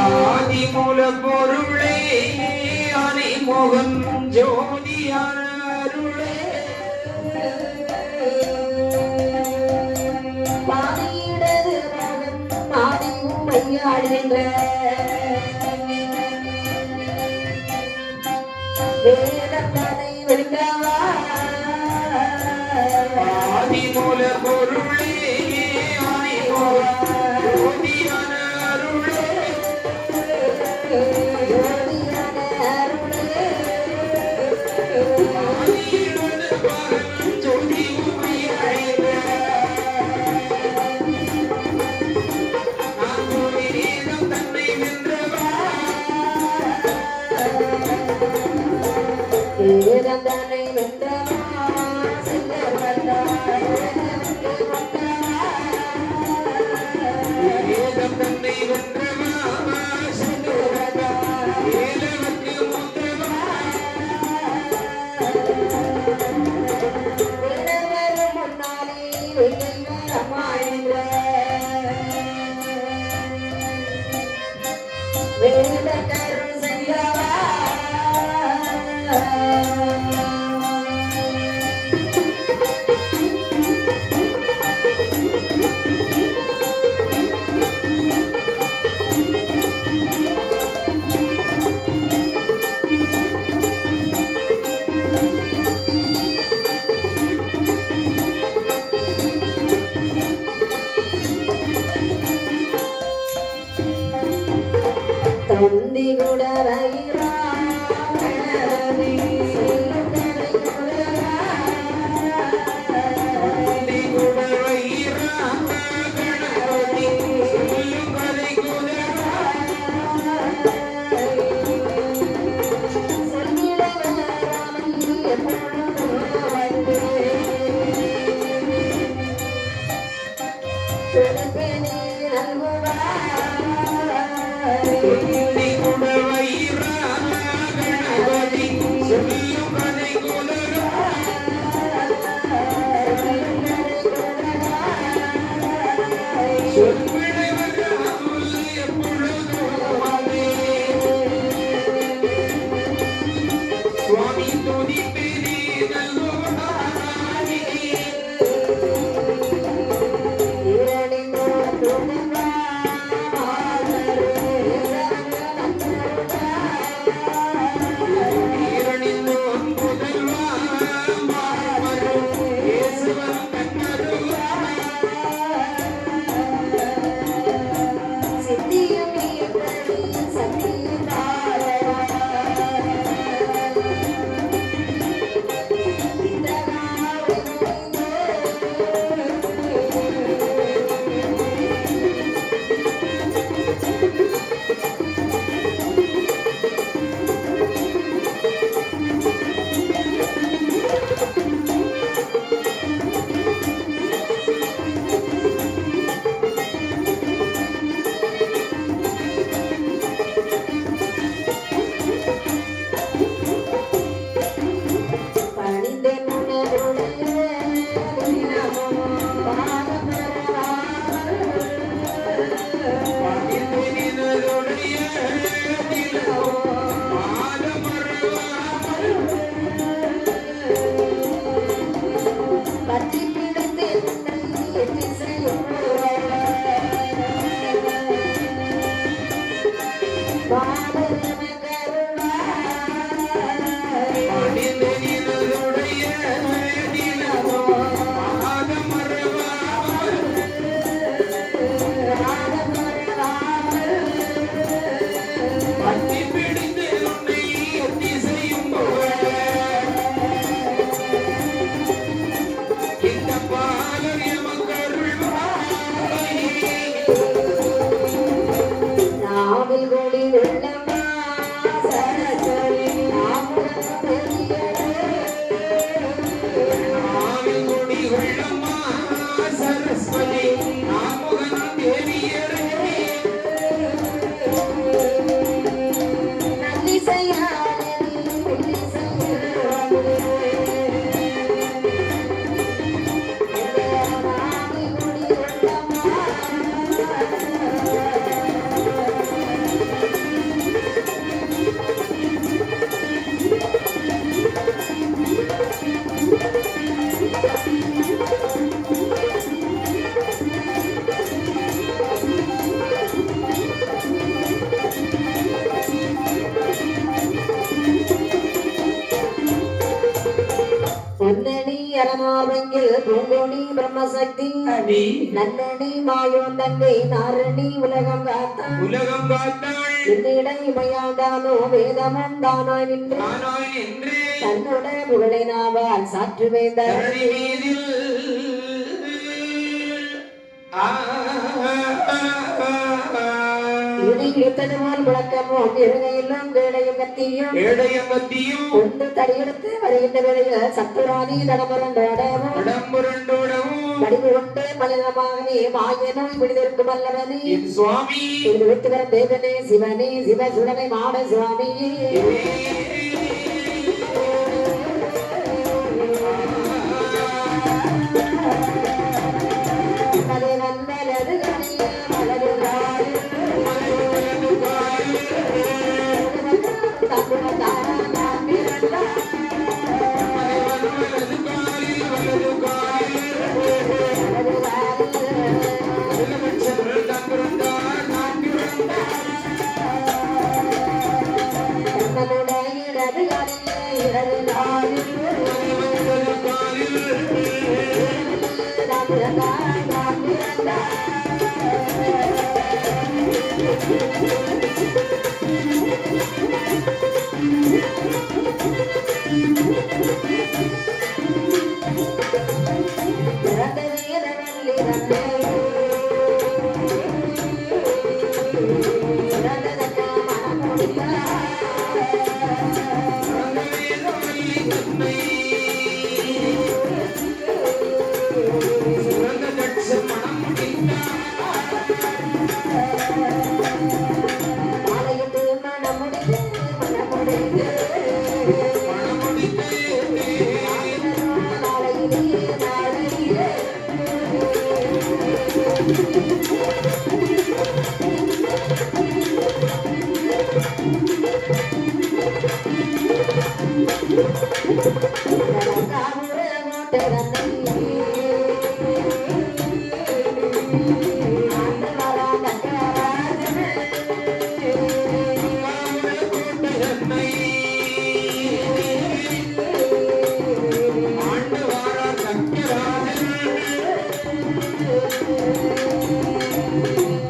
ஆதிமூல பொருளே அணிமுகம் ஜோதியான அருளே பாதியிடது ஆதியும் மையாடுகின்ற வேதத்தனை வென்றவா ஆதிமூல பொருளே அணிமுகம் ஜோதியான அருளே ஜோதியான அருளே ஆதியிடது பரமன் ஜோதி உமை அழைத்த நான் ஒரு வேதம் தன்னை வென்றவா வேதத்தனை வென்றவா செல்வர் வேதம் தன்னை வென்றவா செல்வதா வேதவர்க்கு மூத்தவா முன்னாலே வெள்ளையம்மா என்ற வேதக்கருள் செய்யவா தந்தி குடரைரா தந்தி குடவை ராம கணபதி சொல்லும் கதை குதரா தந்தி குடவை ராம கணபதி சொல்லும் கதை குதரா சொல்விடவர் அருள் எப்பொழுதும் வாழே. சுவாமி துதிப்பிரி நல்லோடானே. ஈரணிந்தோன் புதல்வா மாமரும் இயேசுவன் கண்ணருவா. பணிந்தெனினருடைய நிலவோ பாதமருவாமல் பற்றி பிடித்து திசையும் பணிந்தெனினருடைய நிலவோ பாதமருவாமல் பற்றி பிடித்து உன்னை திசையும் போல இந்த பாலர் எமக்கருள்வாய். நாவில் கொடி வெள்ளமா சரஸ்வதி நாமுடன் ஆவில் கொடி வெள்ளம்மா சரஸ்வதி நாமுகன் தேவியரே. நல்லிசையானி பொன்னணி அரணாவங்கில் பூங்கோணி பிரம்மசக்தி அடி நன்னணி மாயோன் தங்கை நாரணி உலகம் காத்தான் உலகம் காத்தாள் என்னிடை இமையாண்டானோ வேதமும் தானாய் நின்று ஆனாய் என்று தன்னோட புகழை நாவால் சாற்று வேந்தார் தரணி மீதில் இடி இடித்தது போல் முழக்கமும் இருகையிலும் வேடையும் கத்தியும் ஏடையம்பத்தியும் கொண்டு தடியெடுத்து வருகின்ற வேளையில் சத்துராதி தடமுரண்டோடவும் உடம்புரண்டோடவும் வடிவு கொண்டு மலினமாகவே மாயனும் விடுதற்கு வல்லவனே என் சுவாமி இது விட்டுவர தேவனே சிவனே சிவசுடனை மாட சுவாமியே மலைவன் மலரு கனிய மலரு இடது கனிய இடது நாளில்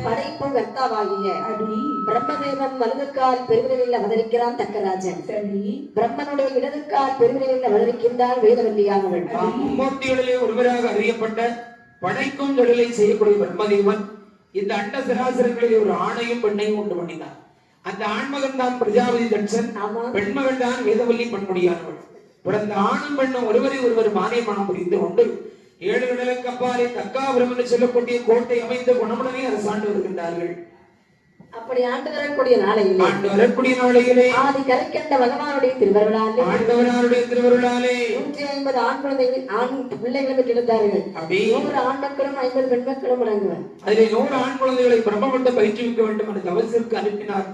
படைப்பு கர்த்தாவாகிய பிரம்மதேவன் வலதுக்கால் பெருவிரையில் அவதரிக்கிறான் தக்கராஜன். பிரம்மனுடைய இடதுக்கால் பெருவிரையில் அவதரிக்கின்றார் வேதவல்லியானவள். மும்மூர்த்திகளிலே ஒருவராக அறியப்பட்ட படைக்கும் தொழிலை செய்யக்கூடிய பிரம்மதேவன் இந்த அண்ட சராசரங்களிலே ஒரு ஆணையும் பெண்ணையும் உண்டு பண்ணினார். அந்த ஆண்மகன் தான் பிரஜாபதி தட்சன், பெண்மகள் தான் வேதவல்லி பெண்முடியானவள். பிறந்த ஆணும் பெண்ணும் ஒருவரை ஒருவர் மானியமனம் புரிந்து கொண்டு 7 கடலுக்கு அப்பாலே தக்காபுரம் என்று சொல்லக்கூடிய கோட்டை அமைந்த குணமுடனே அரசாண்டு வருகின்றார்கள். அப்படி ஆண்டு வரக்கூடிய நாளையிலே ஆதி கரைக்கண்ட பகவானுடைய திருவருளாலே ஆண்டவராருடைய திருவருளாலே 150 ஆண் குழந்தைகள் ஆண் பிள்ளைகளை பெற்றெடுத்தார்கள். 100 ஆண் மக்களும் 50 பெண் மக்களும் அடங்குவர். அதிலே 100 ஆண் குழந்தைகளை பிரம்மவிட்டு பயிற்றுவிக்க வேண்டும் என்று தவசிற்கு அனுப்பினார்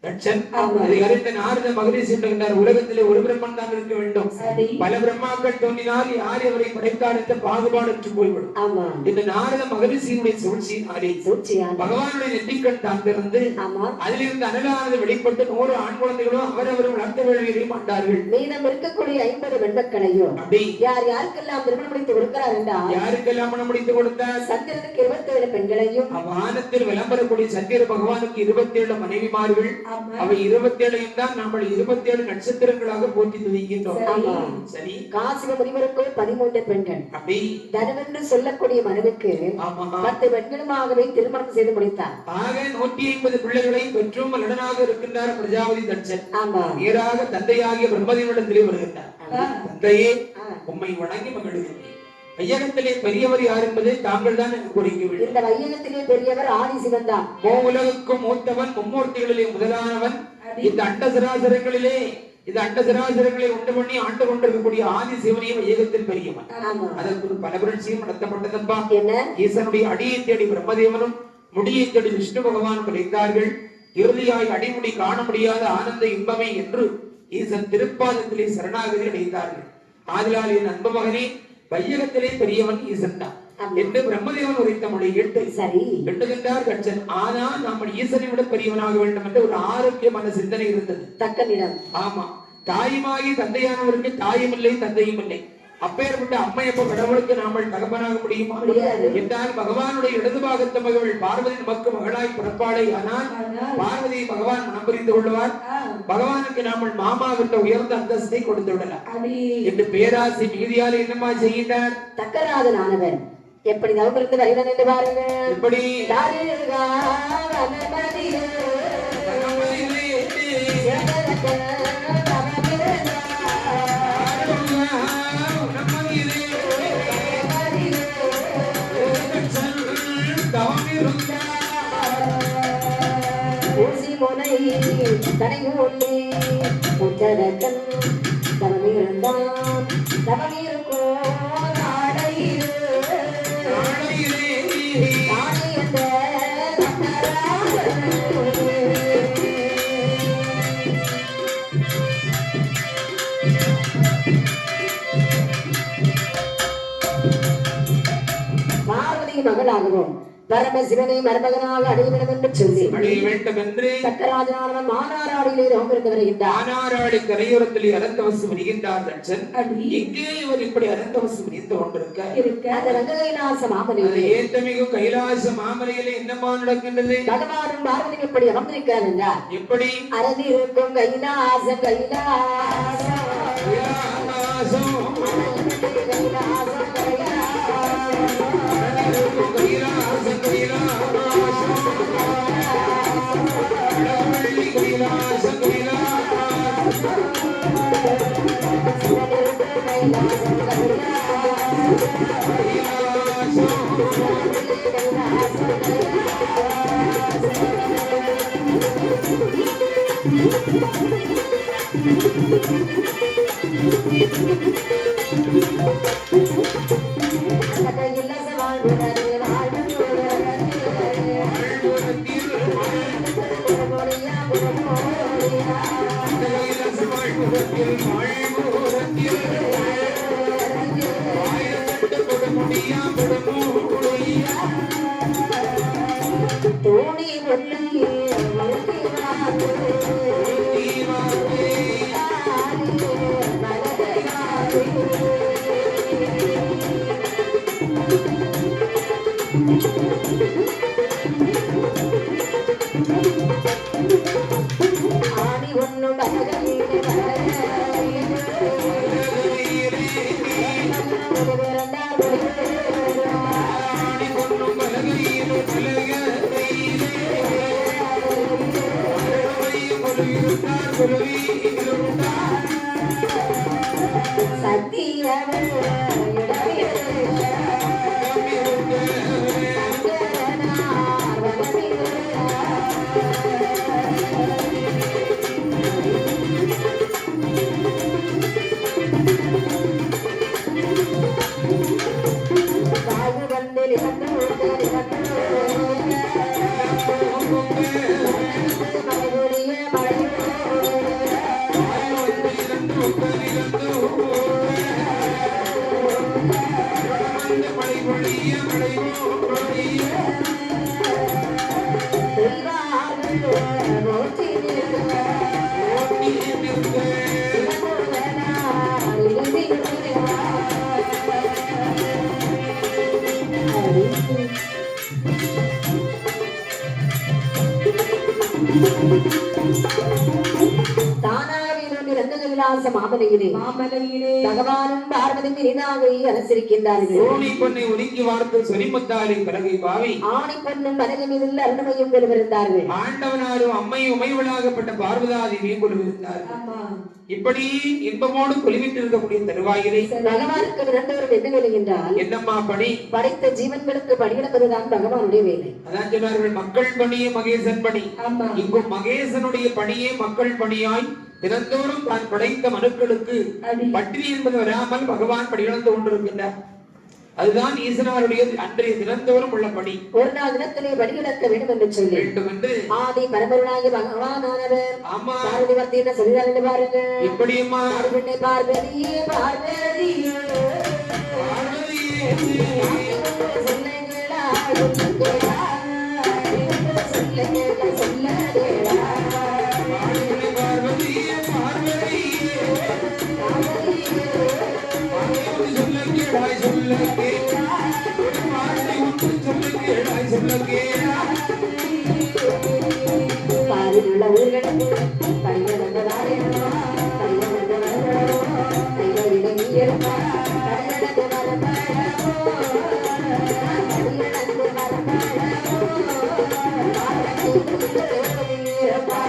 தட்சன். அதை அறிந்த நாரத மகரிஷி என்கின்றார், உலகத்திலே ஒரு பிரம்மன் தான் இருக்க வேண்டும், பல பிரம்மாக்கள் தோன்றினால் யார் அவரை படைத்தார் என்ற பாகுபாடற்று போய்விடும். இந்த நாரத மகரிஷியினுடைய சூழ்ச்சியினாலே பகவானுடைய நெற்றிக்கண் தான் திறந்து அதிலிருந்து அனலானது வெளிப்பட்டு 100 ஆண் குழந்தைகளும் அவரவர் வளர்த்த வேள்வியையும் ஆண்டார்கள். மீதம் இருக்கக்கூடிய 50 பெண்மக்களையும் யார் யாருக்கெல்லாம் திருமணம் முடித்து கொடுக்கிறார் என்றால் யாருக்கெல்லாம் மனம் முடித்து கொடுத்தார்? சந்திரனுக்கு 27 பெண்களையும், வானத்தில் விளம்பரக்கூடிய சந்திர பகவானுக்கு 27 மனைவிமார்கள், அவை 27 தான் நம்ம 27 நட்சத்திரங்களாக போற்றி துதிக்கின்றோம். சரி, காசிவ முனிவருக்கு 13 பெண்கள். அப்படி தனவென்று சொல்லக்கூடிய மனுவுக்கு 10 பெண்களுமாகவே திருமணம் செய்து முடித்தார். ஆக 150 பிள்ளைகளை பெற்றும் மலனாக இருக்கின்றார் பிரஜாபதி தட்சன். நேராக தந்தையாகிய பிரம்மதேவனிடத்திலே வருகின்றார். தந்தையே, உம்மை வணங்கி மகிழ்கிறேன். வையகத்திலே பெரியவர் யார் என்பதை தாங்கள் தான் எனக்கு கூறுகிறீர்கள். இந்த வையகத்திலே பெரியவர் ஆதி சிவன் தான். உலகுக்கும் மூத்தவன், மும்மூர்த்திகளிலே முதலானவன். இந்த அண்ட சராசரங்களிலே இந்த அண்ட சராசரங்களை உண்டு பண்ணி ஆண்டு கொண்டிருக்கக்கூடிய ஆதி சிவனையும் வையகத்தில் பெரியவன். அதற்கு ஒரு பல புரட்சியும் நடத்தப்பட்டதப்பா. ஈசனுடைய அடியை தேடி பிரம்மதேவனும் முடியை தேடி விஷ்ணு பகவான் கிடைத்தார்கள். இறுதியாய் அடிமுடி காண முடியாத ஆனந்த இன்பமே என்று ஈசன் திருப்பாதத்திலே சரணாகதி அடைந்தார்கள். ஆதலால் என் அன்பு மகனே, வையகத்திலே பெரியவன் ஈசன் தான் என்று பிரம்மதேவன் உரைத்த மொழி கேட்டு சரி எண்ணுகின்றார் கட்சன். ஆனா நம்ம ஈசனை விட பெரியவனாக வேண்டும் என்று ஒரு ஆரோக்கியமான சிந்தனை இருந்தது. தக்கனிடம் ஆமா, தாயுமாகி தந்தையானவருக்கு தாயும் இல்லை தந்தையும் இல்லை. அப்பேற்பட்ட அம்மையப்ப கடவுளுக்கு நாமல் தகப்பனாக முடியுமா? என்றால் பகவானுடைய இடது பாகத்த மகள் பார்வதி நமக்கு மகளாய் பிறப்பாளை. ஆனால் பார்வதி பகவான் மனம் புரிந்து கொள்வார். பகவானுக்கு நாமல் மாமா என்ற உயர்ந்த அந்தஸ்தை கொடுத்து விடலாம் என்று பேராசை மிகுதியால் என்னமா செய்கின்றார். தக்கராஜன் ஆனவர் எப்படி தவமிருந்து வருகிறான் என்று பாருங்க. எப்படி தனையூட்டி உச்சரக்கன் தவமிருந்தான் தவமிருக்கோ நாடையிரு நாடையந்த பார்வதி மகளாகவும் பரமசிவனை மருமகனாக அடைய வேண்டும் என்று சொல்லி சக்கராஜனானவன் மானாராடியிலே ரோமிருந்து வருகின்றார். மானாராடி கரையோரத்திலே அனந்தவசு வருகின்றார். இங்கே இவர் இப்படி அனந்தவசு விரிந்து கொண்டிருக்க அந்த ரங்ககைலாச மாமலையிலே ஏத்தமிகு கைலாச மாமலையிலே என்னமா நடக்கின்றது? பகவானும் பார்வதியும் எப்படி அமர்ந்திருக்கிறார் என்றார். எப்படி அரதி இருக்கும் கைலாசம் கைலாசம் மாமலையிலே பகவானும் பார்வதியும் இனிதாக அரசிருக்கின்றார்கள். பொன்னை ஒதுக்கி வார்த்து சொரிமுத்தாரின் பிறகு பாவி ஆணி பொன்னும் மனதில் மீதுள்ள அருணமையும் கொள்விருந்தார்கள். ஆண்டவனாரும் அம்மையும் உமைவளாகப்பட்ட பார்வதாதியும் கொள்விருந்தார்கள். இப்படி இன்பமோடு கொலிவிட்டு இருக்கக்கூடிய தருவாயிலே பகவானுக்கு இரண்டவரும் என்ன வேலை என்றால் என்னம்மா பணி? படைத்த ஜீவன்களுக்கு பணியிடப்பதுதான் பகவானுடைய வேலை. அதான் சொன்னார்கள் மக்கள் பணியே மகேசன் பணி. இங்கும் மகேசனுடைய பணியே மக்கள் பணியாய் தினந்தோறும் தான் படைத்த மனுக்களுக்கு பட்டினி என்பது வராமல் பகவான் படியிழந்து கொண்டிருக்கின்றார். அதுதான் ஈசனாருடைய அன்றைய தினந்தோறும் உள்ள பணி. ஒரு நாள் தினத்திலே படியிழக்க வேண்டும் என்று சொல்லி வேண்டும் என்று ஆதி பரம்பொருளாகிய பகவானானவர் ஆமா பார்வதி பத்தி என்ன சொல்கிறார் என்று பாருங்க. எப்படியம்மா? பார்வதியே பார்வதியே பார்வதியே பார்வதியே சொல்ல கேளாய் சொல்ல கேளாய் பார்வதி உண்டு சொல்ல கேளாய் சொல்ல கேளாய் பாரிலுள்ள ஊர்களுக்கு பணியிழந்த வாரியனோ பணியிழந்த வரவோ கைகளிலே நீ எடுப்பா பணியிழந்து வரப்பாடவோ பணியிழந்து வரப்பாடவோ இருப்பா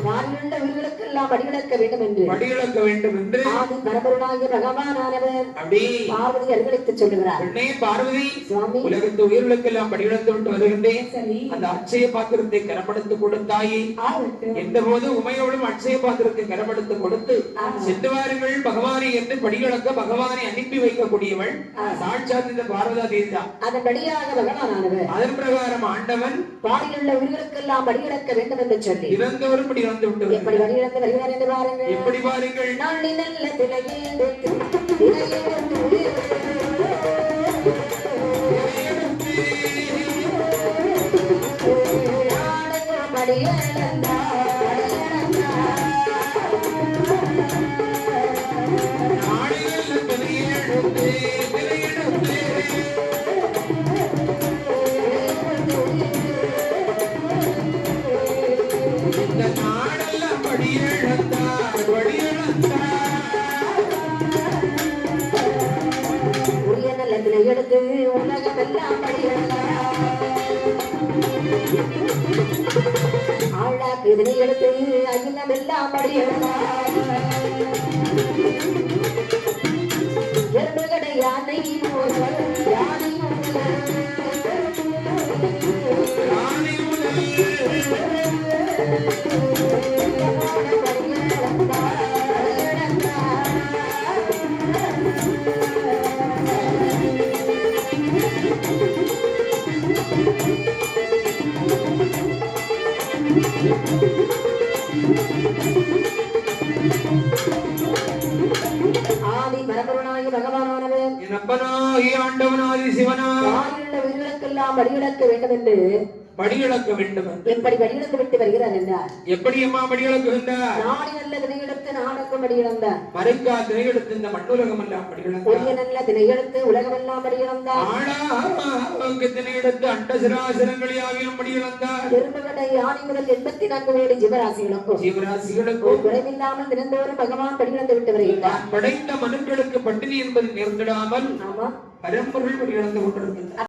வானிலுள்ள உயிர்களுக்கெல்லாம் படியிழக்க வேண்டும் என்று படியிழக்க வேண்டும் என்று ஆதி பரம்பொருளாகிய பகவானானவர் அப்படி பார்வதி அருள்களுக்கு சொல்லுகிறார். பெண்ணே பார்வதி சுவாமி உலகத்து உயிர்களுக்கெல்லாம் படியிழந்து விட்டு வருகின்றேன். சரி அந்த அட்சய பாத்திரத்தை கரப்படுத்து கொடுத்தாயே எந்த போது உமையோடும் அட்சய பாத்திரத்தை கரப்படுத்து கொடுத்து சென்று வாருங்கள் பகவானை என்று படியிழக்க பகவானை அனுப்பி வைக்கக்கூடியவள் சாட்சாத் இந்த பார்வதா தேவி தான். அதன்படியாக பகவானானவர் அதன் பிரகாரம் ஆண்டவன் பாடியுள்ள உயிர்களுக்கெல்லாம் படியிழக்க வேண்டும் என்று சொல்லி இறந்தவரும் படி வந்து விட்டு எப்படி வழியிழந்து வருகிறார் என்று பாருங்கள். எப்படி பாருங்கள் நான் நல்ல திரையெடுத்து திரையெடுத்து உரிய நல்லதினை எடுத்து உலகமெல்லாம் ஆழாக்கு இதனை எடுத்து அகிலமெல்லாம் எறும்புகடை யானை யானை ஆதி பரம்பொருளாகிய பகவானானவர் என் அப்பனாகி ஆண்டவனாகி சிவனாய் வானிலுள்ள உயிர்களுக்கெல்லாம் படியிழக்க வேண்டும் என்று படியிழக்க வேண்டும் என்று எப்படி படியிழந்து விட்டு வருகிறார் என்றார். எப்படி அம்மா படியிழக்குகின்றார்? நாடி நல்ல திணையெடுத்து நாடகம் படியிழந்தார். மறைக்கா திரையெடுத்து இந்த மண்ணுலகம் எல்லாம் படியிழந்தார். ஒரிய நல்ல திணையெடுத்து உலகமெல்லாம் படியிழந்தார். திரையெடுத்து அண்ட சிராசனங்களை ஆகியும் படியிழந்தார். எறும்புகடை யானை முதல் 84 கோடி ஜீவராசிகளுக்கும் குறைவில்லாமல் தினந்தோறும் பகவான் படியிழந்து விட்டு வருகிறார். படைத்த மனுக்களுக்கு பட்டினி என்பது நேர்ந்திடாமல் ஆமா பரம்பொருள் படியிழந்து கொண்டிருக்கின்றார்.